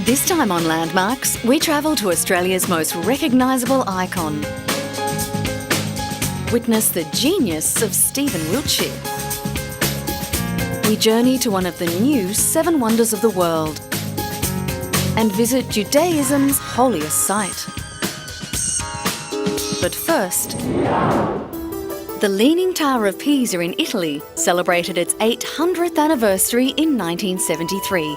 This time on Landmarks, we travel to Australia's most recognisable icon. Witness the genius of Stephen Wiltshire. We journey to one of the new 7 wonders of the world and visit Judaism's holiest site. But first, the Leaning Tower of Pisa in Italy celebrated its 800th anniversary in 1973,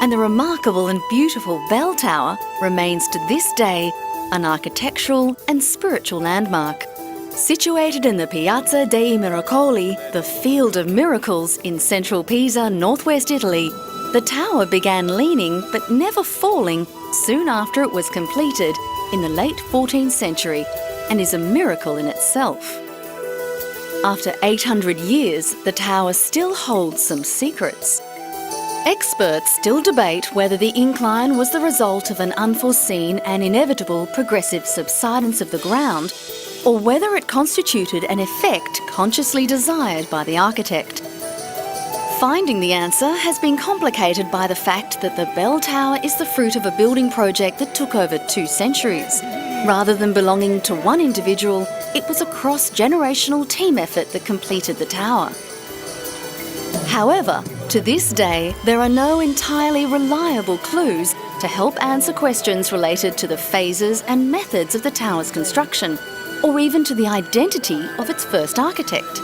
and the remarkable and beautiful bell tower remains to this day an architectural and spiritual landmark. Situated in the Piazza dei Miracoli, the Field of Miracles in central Pisa, northwest Italy, the tower began leaning but never falling soon after it was completed in the late 14th century, and is a miracle in itself. After 800 years, the tower still holds some secrets. Experts still debate whether the incline was the result of an unforeseen and inevitable progressive subsidence of the ground, or whether it constituted an effect consciously desired by the architect. Finding the answer has been complicated by the fact that the bell tower is the fruit of a building project that took over 2 centuries. Rather than belonging to one individual, it was a cross-generational team effort that completed the tower. However, to this day, there are no entirely reliable clues to help answer questions related to the phases and methods of the tower's construction, or even to the identity of its first architect.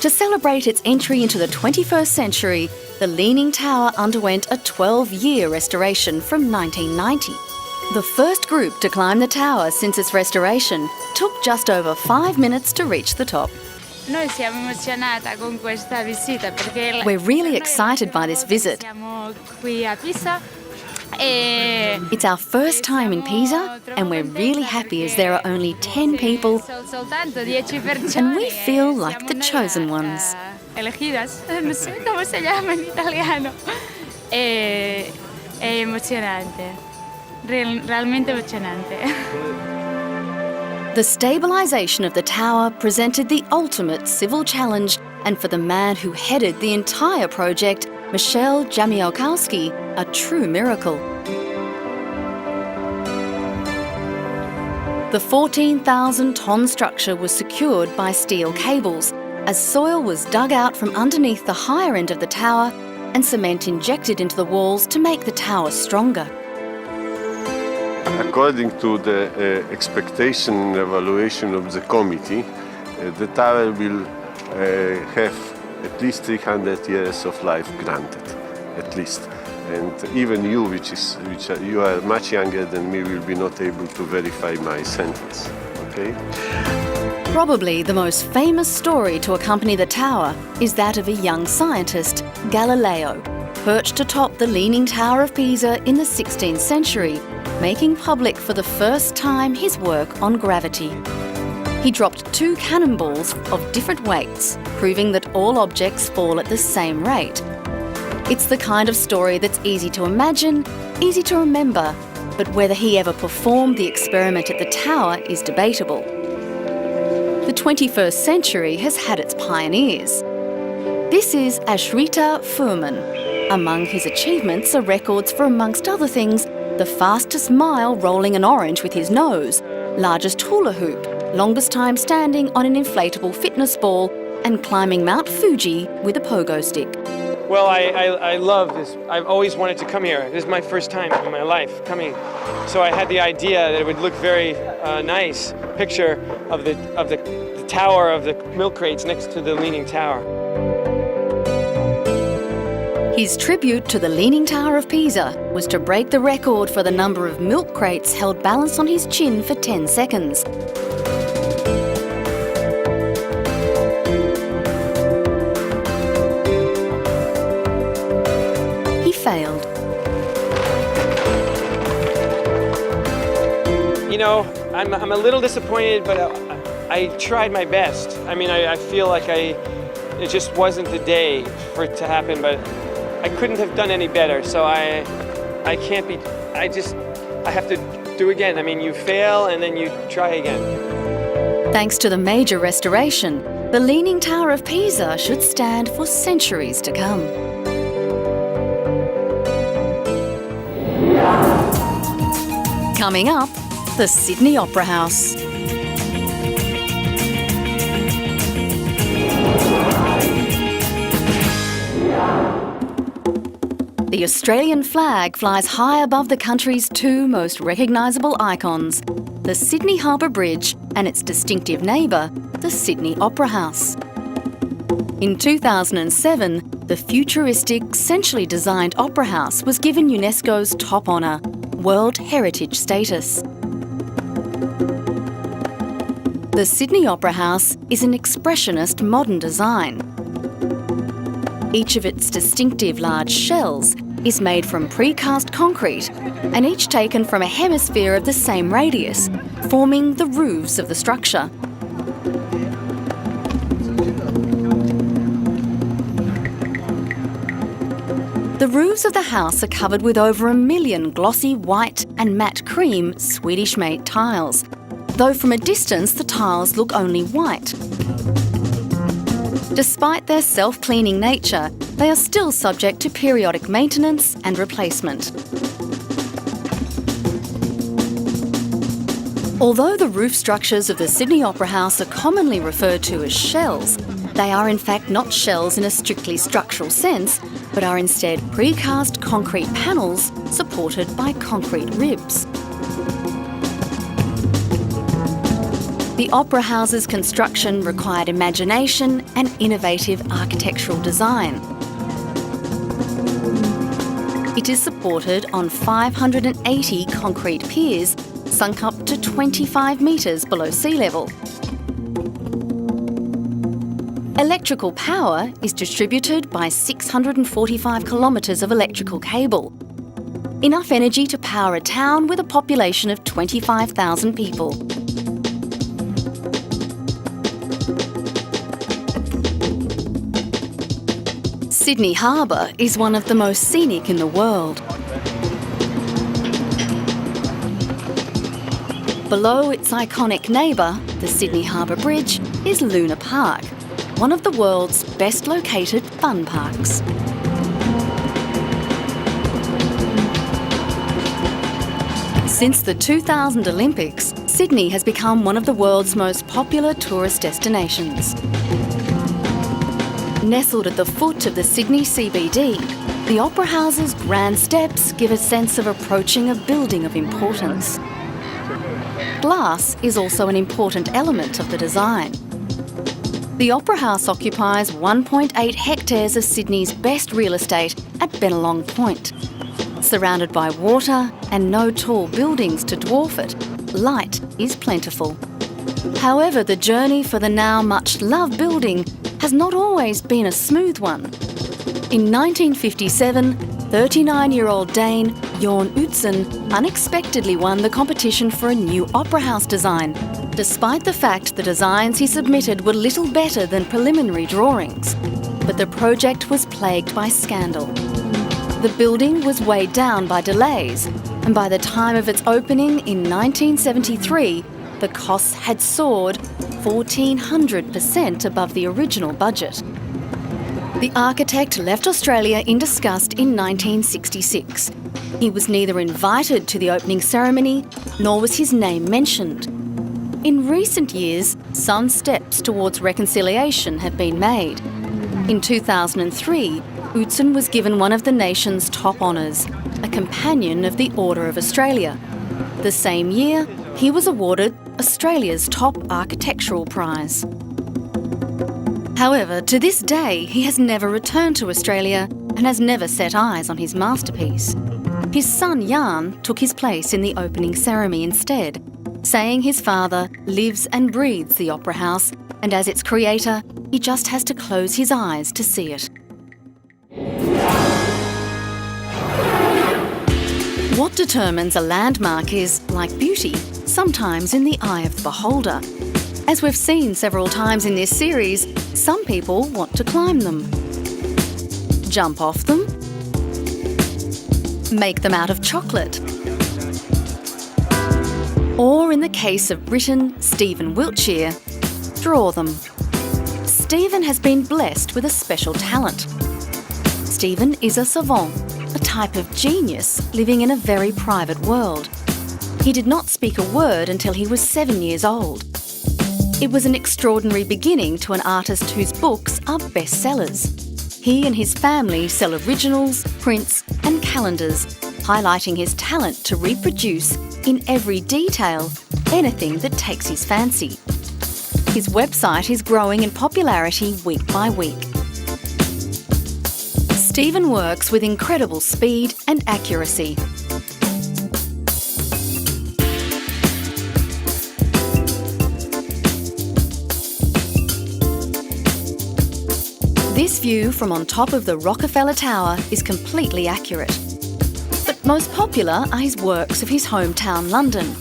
To celebrate its entry into the 21st century, the Leaning Tower underwent a 12-year restoration from 1990. The first group to climb the tower since its restoration took just over 5 minutes to reach the top. We're really excited by this visit. It's our first time in Pisa, and we're really happy as there are only 10 people and we feel like the chosen ones. The stabilisation of the tower presented the ultimate civil challenge, and for the man who headed the entire project, Michel Jamielkowski, a true miracle. The 14,000-tonne structure was secured by steel cables, as soil was dug out from underneath the higher end of the tower and cement injected into the walls to make the tower stronger. According to the expectation and evaluation of the committee, the tower will have at least 300 years of life granted, at least. And even you, you are much younger than me, will be not able to verify my sentence, okay? Probably the most famous story to accompany the tower is that of a young scientist, Galileo, perched atop the Leaning Tower of Pisa in the 16th century, making public for the first time his work on gravity. He dropped 2 cannonballs of different weights, proving that all objects fall at the same rate. It's the kind of story that's easy to imagine, easy to remember, but whether he ever performed the experiment at the tower is debatable. The 21st century has had its pioneers. This is Ashrita Furman. Among his achievements are records for, amongst other things, the fastest mile rolling an orange with his nose, largest hula hoop, longest time standing on an inflatable fitness ball, and climbing Mount Fuji with a pogo stick. Well, I love this. I've always wanted to come here. This is my first time in my life coming. So I had the idea that it would look very nice, picture of the tower of the milk crates next to the Leaning Tower. His tribute to the Leaning Tower of Pisa was to break the record for the number of milk crates held balanced on his chin for 10 seconds. He failed. You know, I'm a little disappointed, but I tried my best. I mean, I feel like it just wasn't the day for it to happen, but I couldn't have done any better, so I have to do again. I mean, you fail and then you try again. Thanks to the major restoration, the Leaning Tower of Pisa should stand for centuries to come. Coming up, the Sydney Opera House. The Australian flag flies high above the country's two most recognisable icons, the Sydney Harbour Bridge and its distinctive neighbour, the Sydney Opera House. In 2007, the futuristic, centrally designed Opera House was given UNESCO's top honour, World Heritage status. The Sydney Opera House is an expressionist modern design. Each of its distinctive large shells is made from precast concrete and each taken from a hemisphere of the same radius, forming the roofs of the structure. The roofs of the house are covered with over 1 million glossy white and matte cream Swedish-made tiles, though from a distance the tiles look only white. Despite their self-cleaning nature, they are still subject to periodic maintenance and replacement. Although the roof structures of the Sydney Opera House are commonly referred to as shells, they are in fact not shells in a strictly structural sense, but are instead precast concrete panels supported by concrete ribs. The Opera House's construction required imagination and innovative architectural design. It is supported on 580 concrete piers sunk up to 25 metres below sea level. Electrical power is distributed by 645 kilometres of electrical cable, enough energy to power a town with a population of 25,000 people. Sydney Harbour is one of the most scenic in the world. Below its iconic neighbour, the Sydney Harbour Bridge, is Luna Park, one of the world's best located fun parks. Since the 2000 Olympics, Sydney has become one of the world's most popular tourist destinations. Nestled at the foot of the Sydney CBD, the Opera House's grand steps give a sense of approaching a building of importance. Glass is also an important element of the design. The Opera House occupies 1.8 hectares of Sydney's best real estate at Bennelong Point. Surrounded by water and no tall buildings to dwarf it, light is plentiful. However, the journey for the now much-loved building has not always been a smooth one. In 1957, 39-year-old Dane Jorn Utzon unexpectedly won the competition for a new Opera House design, despite the fact the designs he submitted were little better than preliminary drawings. But the project was plagued by scandal. The building was weighed down by delays, and by the time of its opening in 1973, the costs had soared 1,400% above the original budget. The architect left Australia in disgust in 1966. He was neither invited to the opening ceremony, nor was his name mentioned. In recent years, some steps towards reconciliation have been made. In 2003, Utzon was given one of the nation's top honours, a Companion of the Order of Australia. The same year, he was awarded Australia's top architectural prize. However, to this day, he has never returned to Australia and has never set eyes on his masterpiece. His son Jan took his place in the opening ceremony instead, saying his father lives and breathes the Opera House, and as its creator, he just has to close his eyes to see it. What determines a landmark is, like beauty, sometimes in the eye of the beholder. As we've seen several times in this series, some people want to climb them, jump off them, make them out of chocolate, or in the case of Briton Stephen Wiltshire, draw them. Stephen has been blessed with a special talent. Stephen is a savant, a type of genius living in a very private world. He did not speak a word until he was 7 years old. It was an extraordinary beginning to an artist whose books are bestsellers. He and his family sell originals, prints and calendars, highlighting his talent to reproduce, in every detail, anything that takes his fancy. His website is growing in popularity week by week. Stephen works with incredible speed and accuracy. This view from on top of the Rockefeller Tower is completely accurate. But most popular are his works of his hometown London.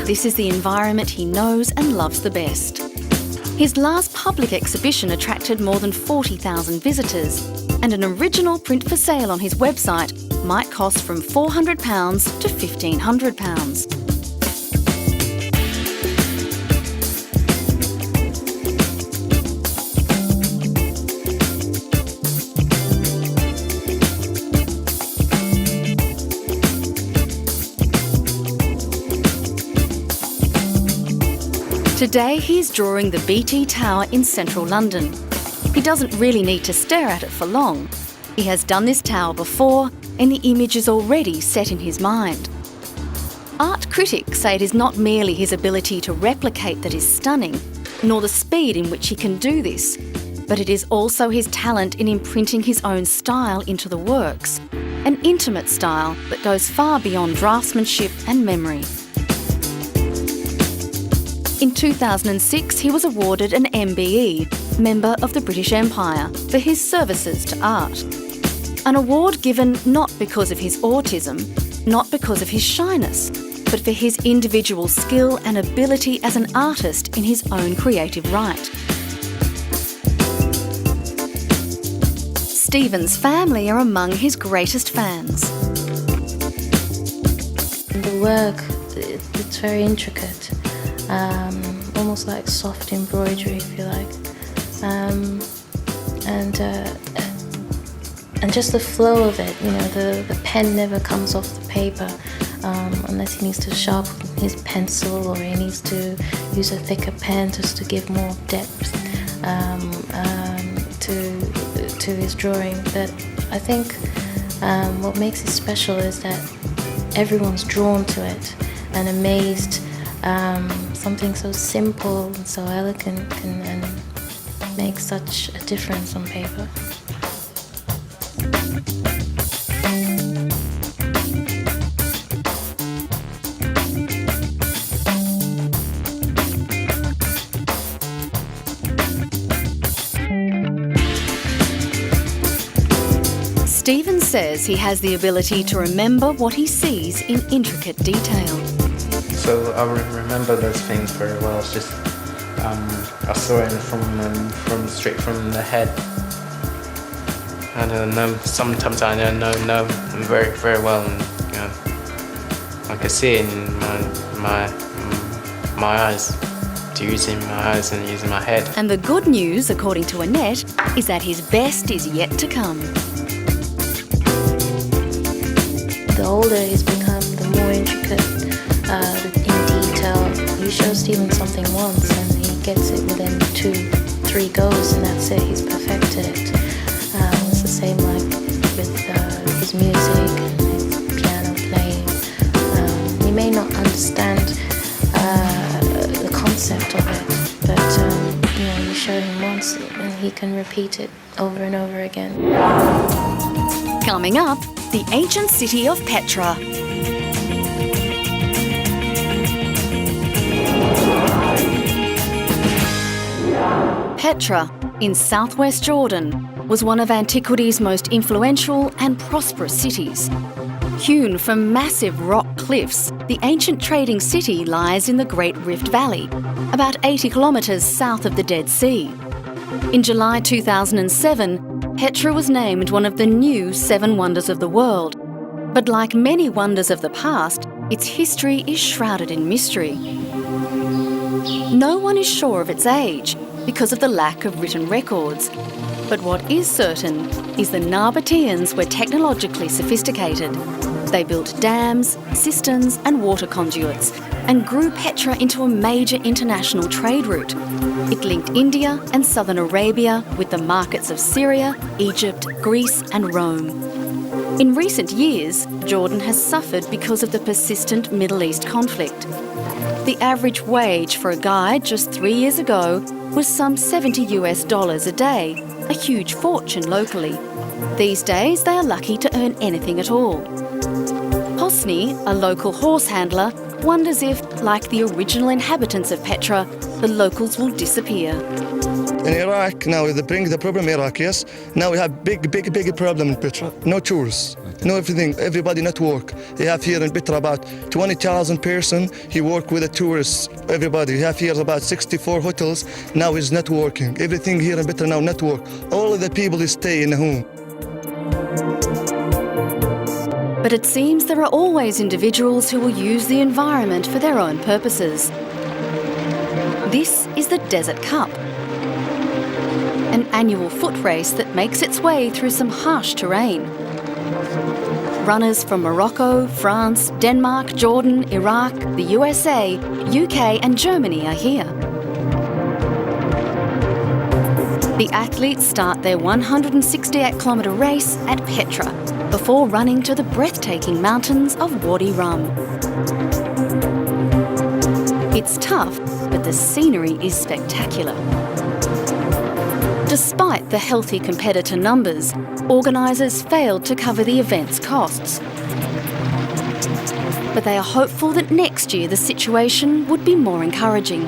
This is the environment he knows and loves the best. His last public exhibition attracted more than 40,000 visitors, and an original print for sale on his website might cost from £400 to £1,500. Today he's drawing the BT Tower in central London. He doesn't really need to stare at it for long. He has done this tower before and the image is already set in his mind. Art critics say it is not merely his ability to replicate that is stunning, nor the speed in which he can do this, but it is also his talent in imprinting his own style into the works, an intimate style that goes far beyond draftsmanship and memory. In 2006, he was awarded an MBE, Member of the British Empire, for his services to art. An award given not because of his autism, not because of his shyness, but for his individual skill and ability as an artist in his own creative right. Stephen's family are among his greatest fans. The work, it's very intricate. Almost like soft embroidery, if you like, and just the flow of it. You know, the pen never comes off the paper unless he needs to sharpen his pencil or he needs to use a thicker pen just to give more depth to his drawing. But I think what makes it special is that everyone's drawn to it and amazed. Something so simple and so elegant can make such a difference on paper. Stephen says he has the ability to remember what he sees in intricate detail. So I remember those things very well. It's just I saw it from straight from the head. I don't know. Sometimes I don't know very very well. And, you know, I can see it in my eyes. Using my eyes and using my head. And the good news, according to Annette, is that his best is yet to come. The older he's become, the more intricate. In detail. You show Stephen something once and he gets it within 2-3 goes and that's it, he's perfected it. It's the same like with his music and his piano playing. You may not understand the concept of it, but you know, you show him once and he can repeat it over and over again. Coming up, the ancient city of Petra. Petra, in southwest Jordan, was one of antiquity's most influential and prosperous cities. Hewn from massive rock cliffs, the ancient trading city lies in the Great Rift Valley, about 80 kilometres south of the Dead Sea. In July 2007, Petra was named one of the new 7 wonders of the world. But like many wonders of the past, its history is shrouded in mystery. No one is sure of its age, because of the lack of written records. But what is certain is the Nabateans were technologically sophisticated. They built dams, cisterns and water conduits and grew Petra into a major international trade route. It linked India and southern Arabia with the markets of Syria, Egypt, Greece and Rome. In recent years, Jordan has suffered because of the persistent Middle East conflict. The average wage for a guide just 3 years ago was some $70 a day, a huge fortune locally. These days, they are lucky to earn anything at all. Hosni, a local horse handler, wonders if, like the original inhabitants of Petra, the locals will disappear. In Iraq, now they bring the problem Iraq, yes. Now we have big problem in Petra. No tourists, no everything, everybody not work. You have here in Petra about 20,000 person. He work with the tourists, everybody. You have here about 64 hotels. Now is not working. Everything here in Petra now not work. All of the people stay in the home. But it seems there are always individuals who will use the environment for their own purposes. This is the Desert Cup, an annual foot race that makes its way through some harsh terrain. Runners from Morocco, France, Denmark, Jordan, Iraq, the USA, UK and Germany are here. The athletes start their 168-kilometre race at Petra before running to the breathtaking mountains of Wadi Rum. It's tough, but the scenery is spectacular. Despite the healthy competitor numbers, organisers failed to cover the event's costs. But they are hopeful that next year the situation would be more encouraging.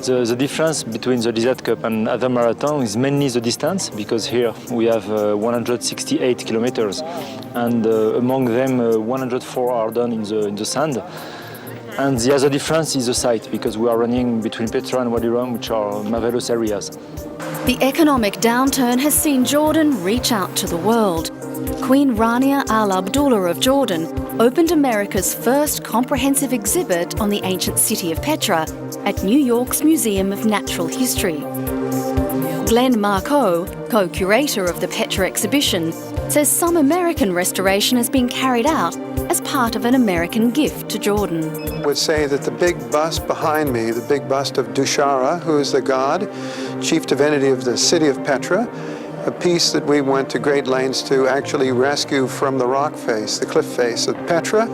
The difference between the Desert Cup and other marathons is mainly the distance, because here we have 168 kilometers, and among them 104 are done in the sand. And the other difference is the site, because we are running between Petra and Wadi Rum, which are marvelous areas. The economic downturn has seen Jordan reach out to the world. Queen Rania Al Abdullah of Jordan opened America's first comprehensive exhibit on the ancient city of Petra at New York's Museum of Natural History. Glenn Marcoe, co-curator of the Petra exhibition, says some American restoration has been carried out as part of an American gift to Jordan. I would say that the big bust behind me, the big bust of Dushara, who is the god, chief divinity of the city of Petra, a piece that we went to great lengths to actually rescue from the rock face, the cliff face of Petra,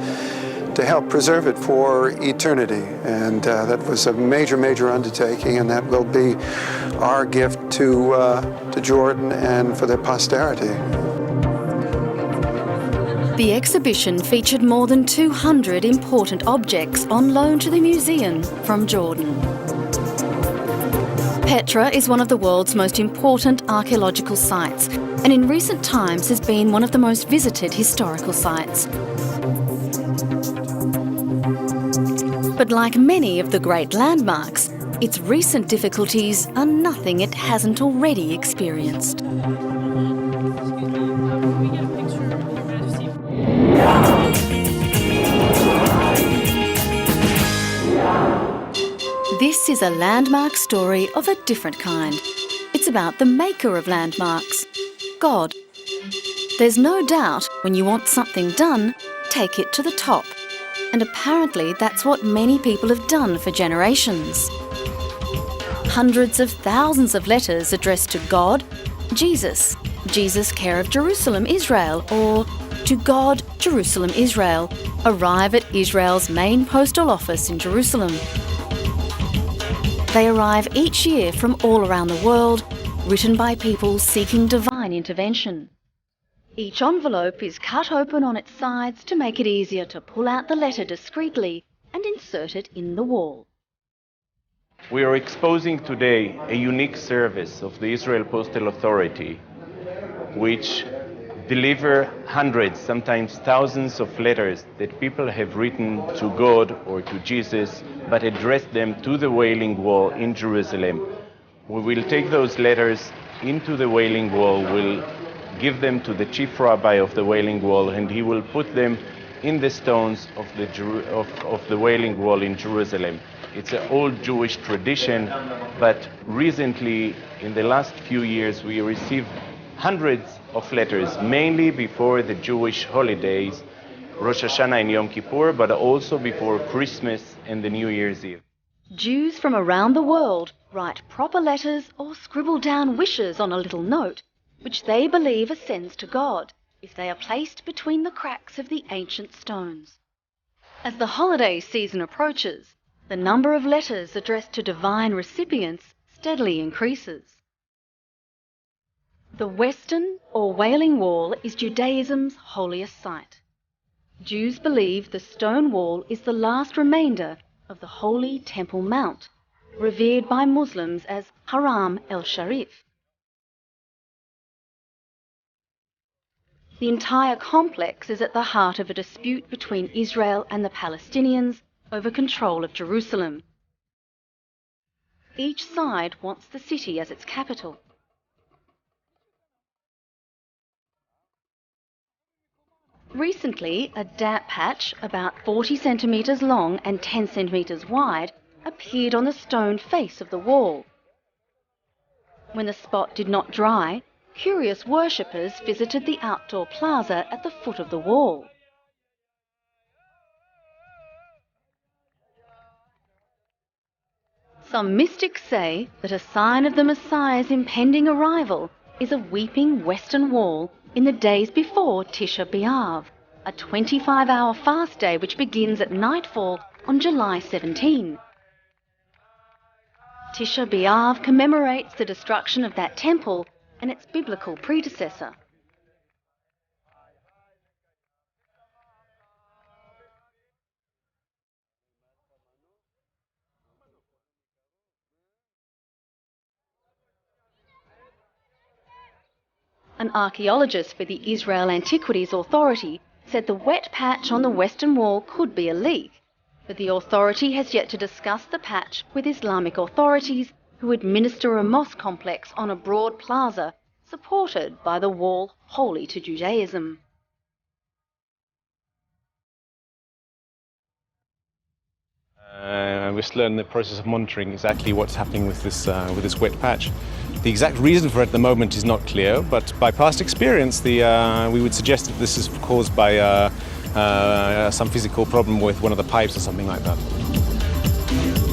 to help preserve it for eternity. And that was a major undertaking, and that will be our gift to Jordan and for their posterity. The exhibition featured more than 200 important objects on loan to the museum from Jordan. Petra is one of the world's most important archaeological sites, and in recent times has been one of the most visited historical sites. But like many of the great landmarks, its recent difficulties are nothing it hasn't already experienced. This is a landmark story of a different kind. It's about the maker of landmarks, God. There's no doubt when you want something done, take it to the top. And apparently that's what many people have done for generations. Hundreds of thousands of letters addressed to God, Jesus, Jesus care of Jerusalem, Israel, or to God, Jerusalem, Israel, arrive at Israel's main postal office in Jerusalem. They arrive each year from all around the world, written by people seeking divine intervention. Each envelope is cut open on its sides to make it easier to pull out the letter discreetly and insert it in the wall. We are exposing today a unique service of the Israel Postal Authority, which deliver hundreds, sometimes thousands of letters that people have written to God or to Jesus, but address them to the Wailing Wall in Jerusalem. We will take those letters into the Wailing Wall, we'll give them to the chief rabbi of the Wailing Wall, and he will put them in the stones of the Wailing Wall in Jerusalem. It's an old Jewish tradition, but recently, in the last few years, we received hundreds of letters, mainly before the Jewish holidays, Rosh Hashanah and Yom Kippur, but also before Christmas and the New Year's Eve. Jews from around the world write proper letters or scribble down wishes on a little note, which they believe ascends to God if they are placed between the cracks of the ancient stones. As the holiday season approaches, the number of letters addressed to divine recipients steadily increases. The Western or Wailing Wall is Judaism's holiest site. Jews believe the stone wall is the last remainder of the holy Temple Mount, revered by Muslims as Haram el-Sharif. The entire complex is at the heart of a dispute between Israel and the Palestinians over control of Jerusalem. Each side wants the city as its capital. Recently, a damp patch about 40 centimetres long and 10 centimetres wide appeared on the stone face of the wall. When the spot did not dry, curious worshippers visited the outdoor plaza at the foot of the wall. Some mystics say that a sign of the Messiah's impending arrival is a weeping western wall in the days before Tisha B'Av, a 25-hour fast day which begins at nightfall on July 17. Tisha B'Av commemorates the destruction of that temple and its biblical predecessor. An archaeologist for the Israel Antiquities Authority said the wet patch on the western wall could be a leak, but the authority has yet to discuss the patch with Islamic authorities who administer a mosque complex on a broad plaza supported by the wall holy to Judaism. We're still in the process of monitoring exactly what's happening with this wet patch. The exact reason for it at the moment is not clear, but by past experience, we would suggest that this is caused by some physical problem with one of the pipes or something like that.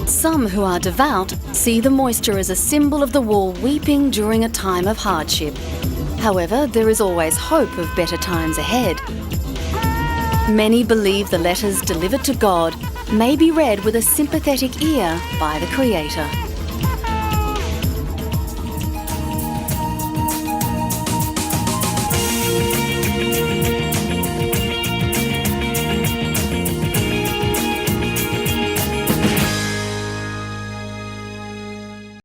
Some who are devout see the moisture as a symbol of the wall weeping during a time of hardship. However, there is always hope of better times ahead. Many believe the letters delivered to God may be read with a sympathetic ear by the Creator.